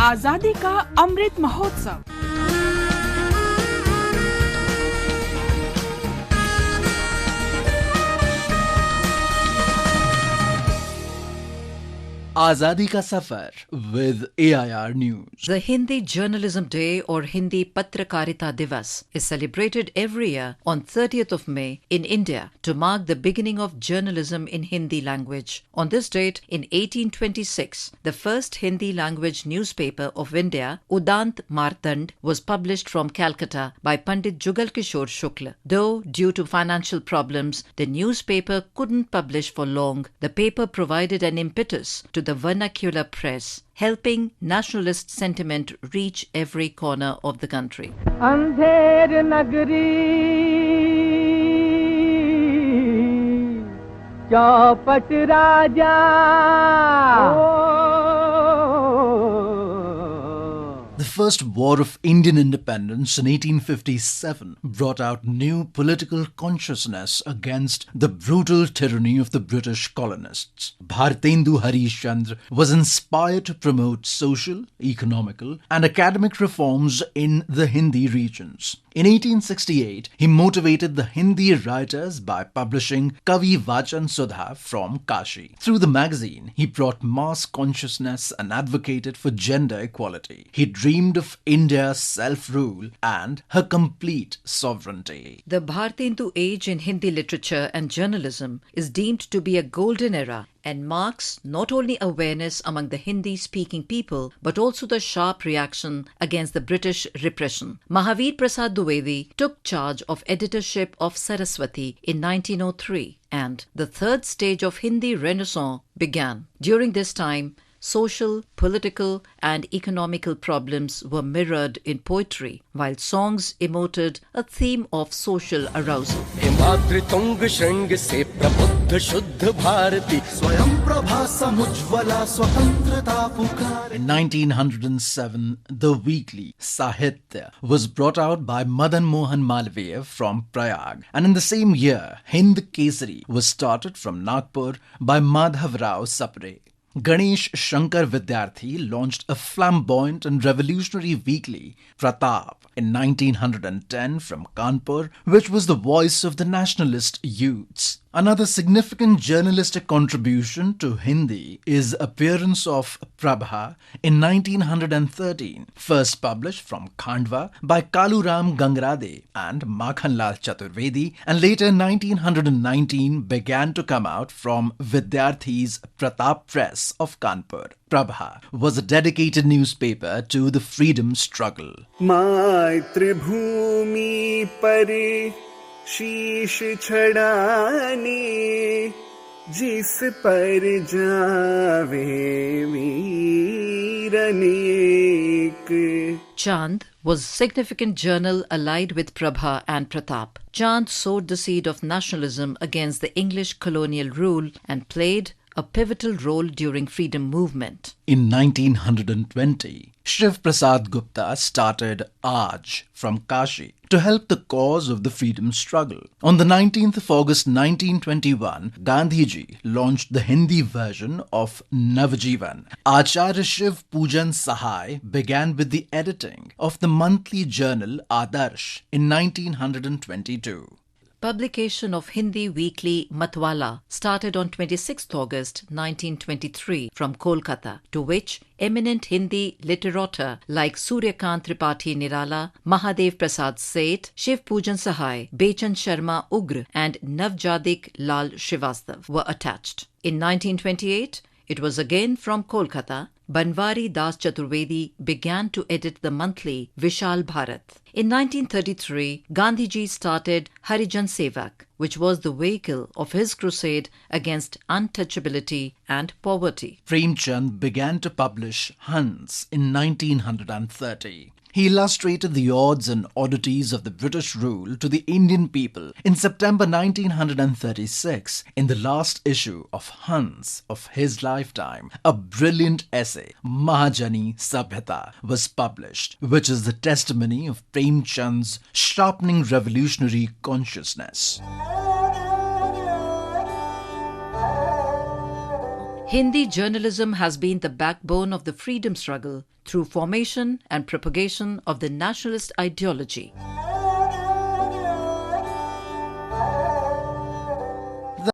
आजादी का अमृत महोत्सव। आजादी का सफर with AIR News. The Hindi Journalism Day or Hindi Patrakarita Diwas is celebrated every year on 30th of May in India to mark the beginning of journalism in Hindi language. On this date in 1826, the first Hindi language newspaper of India, Udant Martand, was published from Calcutta by Pandit Jugal Kishore Shukla. Though due to financial problems, the newspaper couldn't publish for long, the paper provided an impetus to the vernacular press, helping nationalist sentiment reach every corner of the country. Andher Nagari चौपट राजा The First War of Indian Independence in 1857 brought out new political consciousness against the brutal tyranny of the British colonists. Bharatendu Harishchandra was inspired to promote social, economical and academic reforms in the Hindi regions. In 1868, he motivated the Hindi writers by publishing Kavi Vachan Sudha from Kashi. Through the magazine, he brought mass consciousness and advocated for gender equality. He dreamed of India's self-rule and her complete sovereignty. The Bharatendu age in Hindi literature and journalism is deemed to be a golden era and marks not only awareness among the Hindi-speaking people but also the sharp reaction against the British repression. Mahavir Prasad Dwivedi took charge of editorship of Saraswati in 1903 and the third stage of Hindi Renaissance began. During this time, social, political and economical problems were mirrored in poetry, while songs emoted a theme of social arousal. In 1907, the weekly Sahitya was brought out by Madan Mohan Malviya from Prayag, and in the same year, Hind Kesari was started from Nagpur by Madhav Rao Sapre. Ganesh Shankar Vidyarthi launched a flamboyant and revolutionary weekly, Pratap, in 1910 from Kanpur, which was the voice of the nationalist youths. Another significant journalistic contribution to Hindi is appearance of Prabha in 1913, first published from Khandwa by Kaluram Gangrade and Makhanlal Chaturvedi, and later 1919 began to come out from Vidyarthi's Pratap Press of Kanpur. Prabha was a dedicated newspaper to the freedom struggle. मातृभूमि पर शीश छड़ाने जिस पर जावे वीर अनेक. Chand was a significant journal allied with Prabha and Pratap. Chand sowed the seed of nationalism against the English colonial rule and played a pivotal role during freedom movement. In 1920, Shiv Prasad Gupta started Aaj from Kashi to help the cause of the freedom struggle. On the 19th of August 1921, Gandhiji launched the Hindi version of Navjivan. Acharya Shiv Pujan Sahai began with the editing of the monthly journal Adarsh in 1922. Publication of Hindi weekly Matwala started on 26th August 1923 from Kolkata, to which eminent Hindi literature like Suryakant Tripathi Nirala, Mahadev Prasad Seth, Shiv Pujan Sahai, Bechan Sharma Ugr and Navjadik Lal Srivastav were attached. In 1928, it was again from Kolkata, Banwari Das Chaturvedi began to edit the monthly Vishal Bharat. In 1933, Gandhiji started Harijan Sevak, which was the vehicle of his crusade against untouchability and poverty. Premchand began to publish Hans in 1930. He illustrated the odds and oddities of the British rule to the Indian people. In September 1936, in the last issue of Hans of his lifetime, a brilliant essay, Mahajani Sabhyata, was published, which is the testimony of Premchand's sharpening revolutionary consciousness. Hindi journalism has been the backbone of the freedom struggle through formation and propagation of the nationalist ideology.